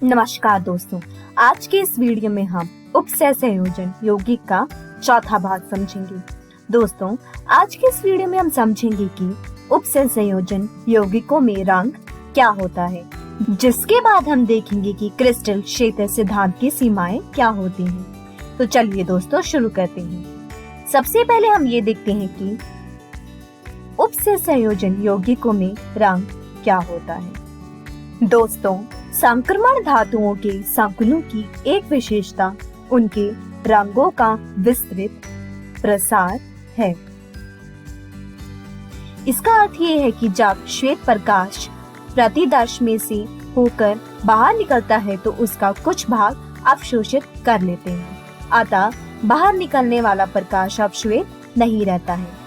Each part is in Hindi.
नमस्कार दोस्तों, आज के इस वीडियो में हम उपसय संयोजन यौगिक का चौथा भाग समझेंगे। दोस्तों, आज के इस वीडियो में हम समझेंगे कि उपसय संयोजन यौगिकों में रंग क्या होता है, जिसके बाद हम देखेंगे कि क्रिस्टल क्षेत्र सिद्धांत की सीमाएं क्या होती हैं। तो चलिए दोस्तों शुरू करते हैं। सबसे पहले हम ये देखते हैं कि उपसय संयोजन यौगिकों में रंग क्या होता है। दोस्तों, संक्रमण धातुओं के संकुलों की एक विशेषता उनके रंगों का विस्तृत प्रसार है। इसका अर्थ ये है कि जब श्वेत प्रकाश प्रतिदर्श में से होकर बाहर निकलता है तो उसका कुछ भाग अवशोषित कर लेते हैं, अतः बाहर निकलने वाला प्रकाश अवश्वेत नहीं रहता है।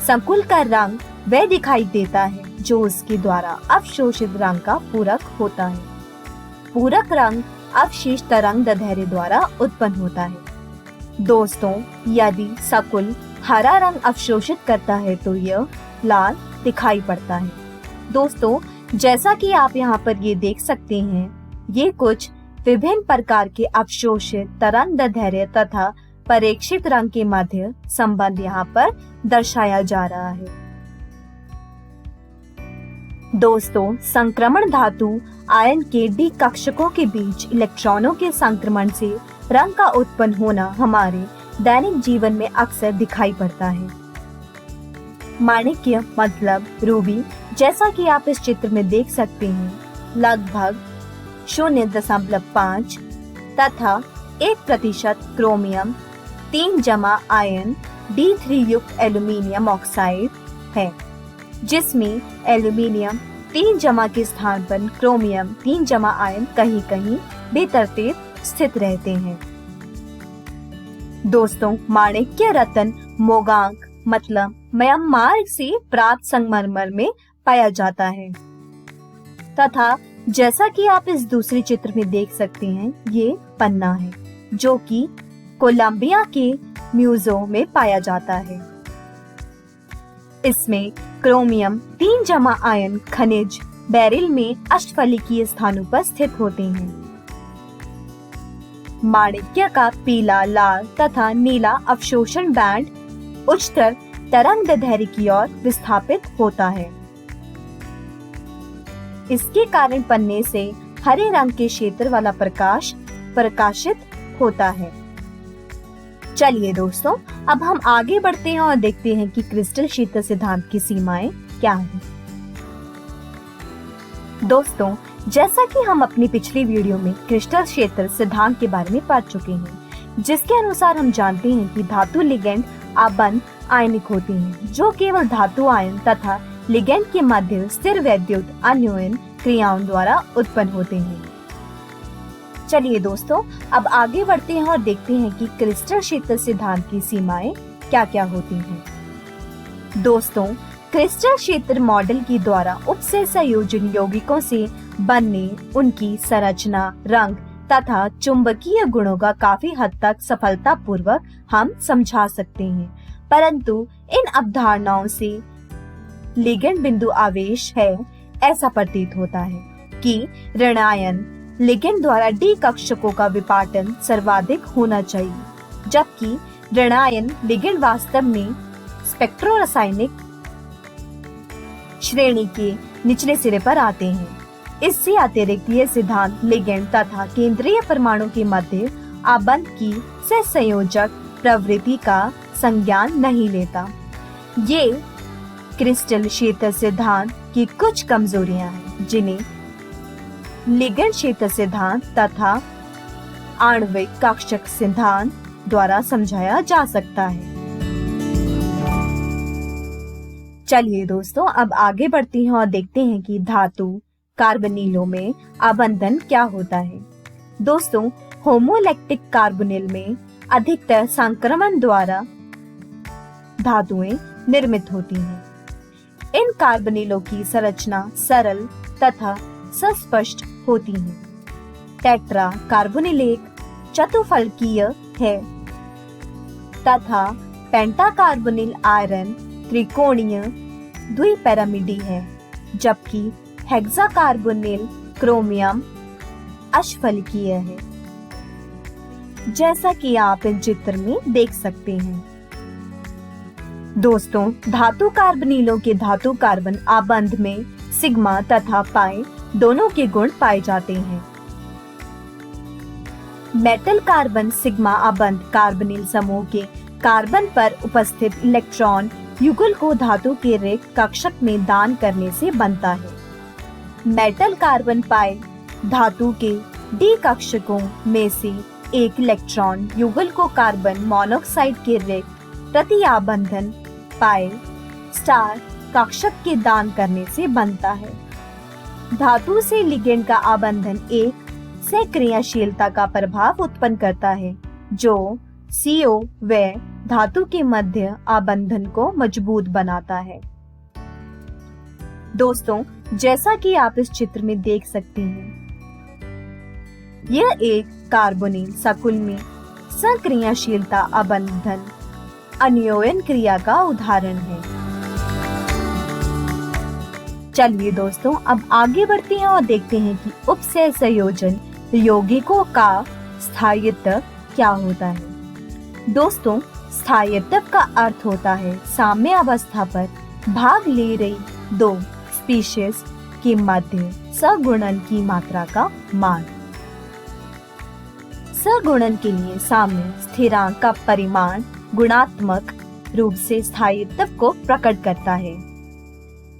संकुल का रंग वह दिखाई देता है जो उसके द्वारा अवशोषित रंग का पूरक होता है। पूरक रंग अवशेष तरंगदैर्ध्य द्वारा उत्पन्न होता है। दोस्तों, यदि संकुल हरा रंग अवशोषित करता है तो यह लाल दिखाई पड़ता है। दोस्तों, जैसा कि आप यहाँ पर ये देख सकते हैं, ये कुछ विभिन्न प्रकार के अवशोषित तरंगदैर्ध्य तथा परीक्षित रंग के मध्य संबंध यहाँ पर दर्शाया जा रहा है। दोस्तों, संक्रमण धातु आयन के डी कक्षकों के बीच इलेक्ट्रॉनों के संक्रमण से रंग का उत्पन्न होना हमारे दैनिक जीवन में अक्सर दिखाई पड़ता है। माणिक्य मतलब रूबी, जैसा कि आप इस चित्र में देख सकते हैं, लगभग 0.5 तथा 1% क्रोमियम 3 जमा आयन D3 युक्त एल्यूमिनियम ऑक्साइड है, जिसमें एल्यूमिनियम 3 जमा के स्थान पर क्रोमियम 3 जमा आयन कहीं कहीं बेतरतीब स्थित रहते हैं। दोस्तों, माणिक्य रत्न मोगांक मतलब म्यांमार से प्राप्त संगमरमर में पाया जाता है तथा जैसा कि आप इस दूसरे चित्र में देख सकते हैं, ये पन्ना है जो कि कोलंबिया के म्यूजियम में पाया जाता है। इसमें क्रोमियम 3 जमा आयन खनिज बेरिल में अष्टफलिकीय स्थानों पर स्थित होते हैं। माणिक्य का पीला, लाल तथा नीला अवशोषण बैंड उच्चतर तरंगदैर्ध्य की ओर विस्थापित होता है। इसके कारण पन्ने से हरे रंग के क्षेत्र वाला प्रकाश प्रकाशित होता है। चलिए दोस्तों, अब हम आगे बढ़ते हैं और देखते हैं कि क्रिस्टल क्षेत्र सिद्धांत की सीमाएं क्या हैं। दोस्तों, जैसा कि हम अपनी पिछली वीडियो में क्रिस्टल क्षेत्र सिद्धांत के बारे में पढ़ चुके हैं, जिसके अनुसार हम जानते हैं कि धातु लिगेंड आबंध आयनिक होती हैं, जो केवल धातु आयन तथा लिगेंड के मध्य स्थिर वैद्युत अन्योन्य क्रियाओं द्वारा उत्पन्न होते हैं। चलिए दोस्तों, अब आगे बढ़ते हैं और देखते हैं कि क्रिस्टल क्षेत्र सिद्धांत की सीमाएं क्या क्या होती हैं। दोस्तों, क्रिस्टल क्षेत्र मॉडल के द्वारा उपसय संयोजन यौगिकों से बनने, उनकी संरचना, रंग तथा चुंबकीय गुणों का काफी हद तक सफलतापूर्वक हम समझा सकते हैं, परंतु इन अवधारणाओं से लिगेंड बिंदु आवेश है, ऐसा प्रतीत होता है कि ऋणायन लिगेंड द्वारा डी कक्षकों का विपाटन सर्वाधिक होना चाहिए, जबकि ऋणायन लिगेंड वास्तव में स्पेक्ट्रोरासायनिक श्रेणी के निचले सिरे पर आते हैं। इससे अतिरिक्त यह सिद्धांत लिगेंड तथा केंद्रीय परमाणु के मध्य आबंध की सहसंयोजक प्रवृत्ति का संज्ञान नहीं लेता। ये क्रिस्टल क्षेत्र सिद्धांत की कुछ कमजोरियां हैं, जिन्हें लिगेंड क्षेत्र सिद्धांत तथा आणविक कक्षक सिद्धांत द्वारा समझाया जा सकता है। चलिए दोस्तों, अब आगे बढ़ते हैं और देखते हैं कि धातु कार्बोनिलों में आबंधन क्या होता है। दोस्तों, होमोलैक्टिक कार्बोनिल में अधिकतर संक्रमण द्वारा धातुएं निर्मित होती हैं। इन कार्बोनिलों की संरचना सरल तथा सस्पष्ट होती हैं। टेट्रा कार्बोनिलेक चतुफलकीय है तथा पेंटा कार्बोनिल आयरन त्रिकोणीय द्विपिरामिडी है, जबकि हेक्सा कार्बोनिल क्रोमियम अशफलकीय है, जैसा कि आप इस चित्र में देख सकते हैं। दोस्तों, धातु कार्बनिलों के धातु कार्बन आबंध में सिग्मा तथा पाई दोनों के गुण पाए जाते हैं। मेटल कार्बन सिग्मा आबंध कार्बनिल समूह के कार्बन पर उपस्थित इलेक्ट्रॉन युगल को धातु के रिक्त कक्षक में दान करने से बनता है। मेटल कार्बन पाई धातु के डी कक्षकों में से एक इलेक्ट्रॉन युगल को कार्बन मोनोऑक्साइड के रिक्त प्रति आबंधन पाई स्टार कक्षक के दान करने से बनता है। धातु से लिगेंड का आबंधन एक से क्रियाशीलता का प्रभाव उत्पन्न करता है, जो CO व धातु के मध्य आबंधन को मजबूत बनाता है। दोस्तों, जैसा कि आप इस चित्र में देख सकते हैं, यह एक कार्बोनिल सकुल में सक्रियाशीलता आबंधन अन्योयन क्रिया का उदाहरण है। चलिए दोस्तों, अब आगे बढ़ते हैं और देखते हैं कि उपसह संयोजन यौगिकों का स्थायित्व क्या होता है। दोस्तों, स्थायित्व का अर्थ होता है साम्य अवस्था पर भाग ले रही दो स्पीशीज के मध्य सगुणन की मात्रा का मान। सगुणन के लिए साम्य स्थिरांक का परिमाण गुणात्मक रूप से स्थायित्व को प्रकट करता है।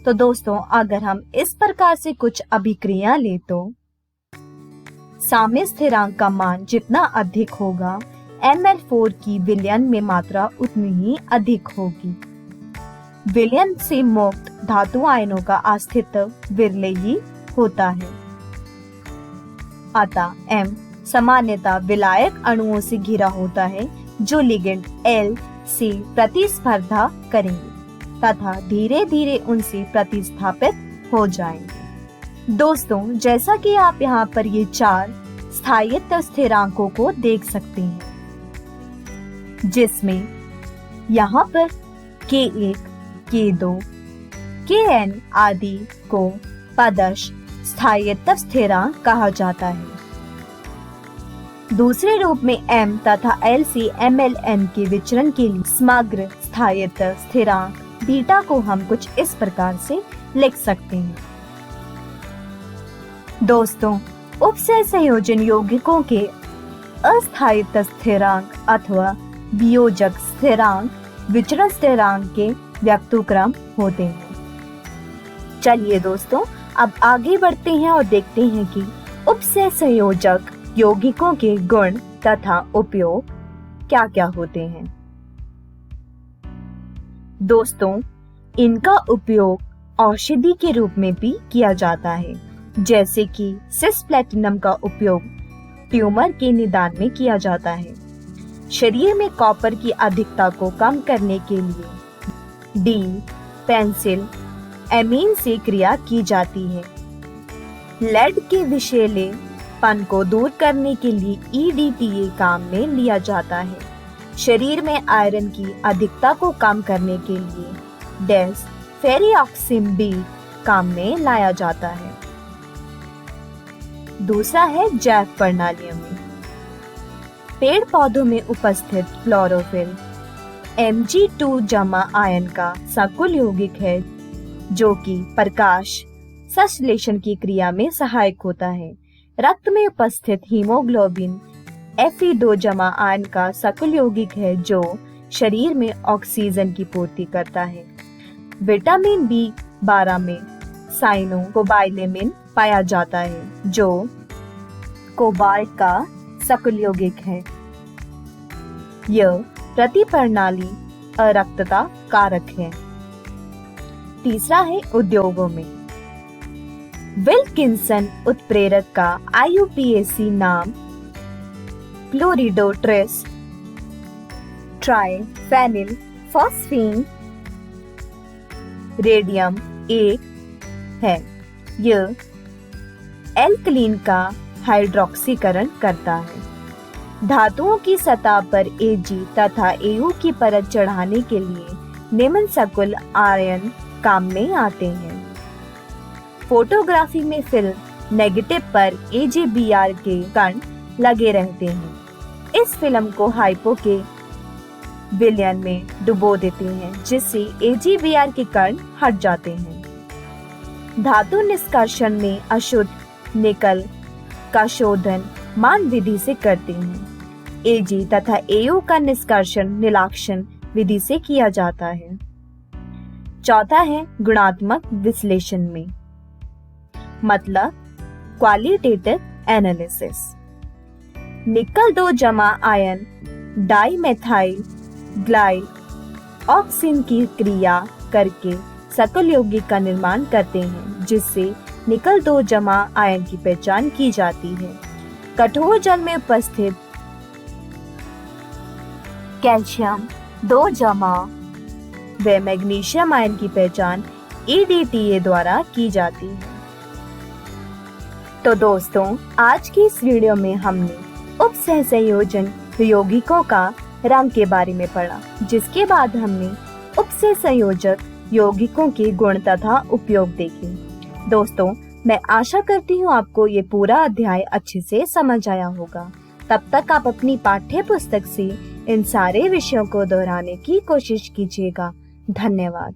तो दोस्तों, अगर हम इस प्रकार से कुछ अभिक्रिया ले तो साम्य स्थिरांक का मान जितना अधिक होगा, Ml4 की विलयन में मात्रा उतनी ही अधिक होगी। विलयन से मुक्त धातु आयनों का अस्तित्व विरले ही होता है। अतः M सामान्यतः विलायक अणुओं से घिरा होता है, जो लिगेंड L से प्रतिस्पर्धा करेंगे तथा धीरे धीरे उनसे प्रतिस्थापित हो जाएंगे। दोस्तों, जैसा कि आप यहाँ पर ये चार स्थायित्व स्थिरांकों को देख सकते हैं, जिसमें यहाँ पर K1, K2, Kn आदि को पदश स्थायित्व स्थिरांक कहा जाता है। दूसरे रूप में M तथा L से MlN के विचरण के लिए समग्र स्थायित्व स्थिरांक बीटा को हम कुछ इस प्रकार से लिख सकते हैं। दोस्तों, उपसह संयोजन यौगिकों के अस्थायित्व स्थिरांक अथवा वियोजक स्थिरांक विचरण स्थिरांक के व्यक्तक्रम होते हैं। चलिए दोस्तों, अब आगे बढ़ते हैं और देखते हैं कि उपसह संयोजक यौगिकों के गुण तथा उपयोग क्या क्या होते हैं। दोस्तों, इनका उपयोग औषधि के रूप में भी किया जाता है, जैसे कि सिस्प्लैटिनम का उपयोग ट्यूमर के निदान में किया जाता है। शरीर में कॉपर की अधिकता को कम करने के लिए डी पेंसिल एमीन से क्रिया की जाती है। लेड के विषैलेपन को दूर करने के लिए EDTA काम में लिया जाता है। शरीर में आयरन की अधिकता को कम करने के लिए डेस फेरिऑक्सिम बी काम में लाया जाता है। दूसरा है जैव प्रणालियों में पेड़ पौधों में उपस्थित क्लोरोफिल Mg2 जमा आयन का सकुल यौगिक है, जो कि प्रकाश संश्लेषण की क्रिया में सहायक होता है। रक्त में उपस्थित हीमोग्लोबिन Fe2 जमा आयन का सकुल यौगिक है, जो शरीर में ऑक्सीजन की पूर्ति करता है। विटामिन B12 में साइनोकोबाइलेमिन पाया जाता है, जो कोबाल्ट का सकुल यौगिक है। यह प्रतिप्रणाली अरक्तता कारक है। तीसरा है उद्योगों में विल्किंसन उत्प्रेरक का IUPAC नाम क्लोरिडोट्रिस ट्राइफेनिल फॉस्फीन रेडियम 1 है। यह एल्कलीन का हाइड्रोक्सीकरण करता है। धातुओं की सतह पर Ag तथा Au की परत चढ़ाने के लिए निम्न सकुल आयन काम में आते हैं। फोटोग्राफी में फिल्म नेगेटिव पर AGBR के कण लगे रहते हैं। इस फिल्म को हाइपो के विलयन में डुबो देते हैं, जिससे AGBR के कण हट जाते हैं। धातु निष्कर्षण में अशुद्ध निकल का शोधन मान विधि से करते हैं। Ag तथा AO का निष्कर्षण नीलाक्षण विधि से किया जाता है। चौथा है गुणात्मक विश्लेषण में, मतलब क्वालिटेटिव एनालिसिस। निकल 2 जमा आयन डाइमेथाइल ग्लाइल ऑक्सीन की क्रिया करके सकल यौगिक का निर्माण करते हैं, जिससे निकल 2 जमा आयन की पहचान की जाती है। कठोर जल में उपस्थित कैल्शियम 2 जमा व मैग्नीशियम आयन की पहचान EDTA द्वारा की जाती है। तो दोस्तों, आज की इस वीडियो में हमने उपसहसंयोजन यौगिकों का रंग के बारे में पढ़ा, जिसके बाद हमने उपसहसंयोजक यौगिकों के गुण तथा उपयोग देखे। दोस्तों, मैं आशा करती हूँ आपको ये पूरा अध्याय अच्छे से समझ आया होगा। तब तक आप अपनी पाठ्य पुस्तक से इन सारे विषयों को दोहराने की कोशिश कीजिएगा। धन्यवाद।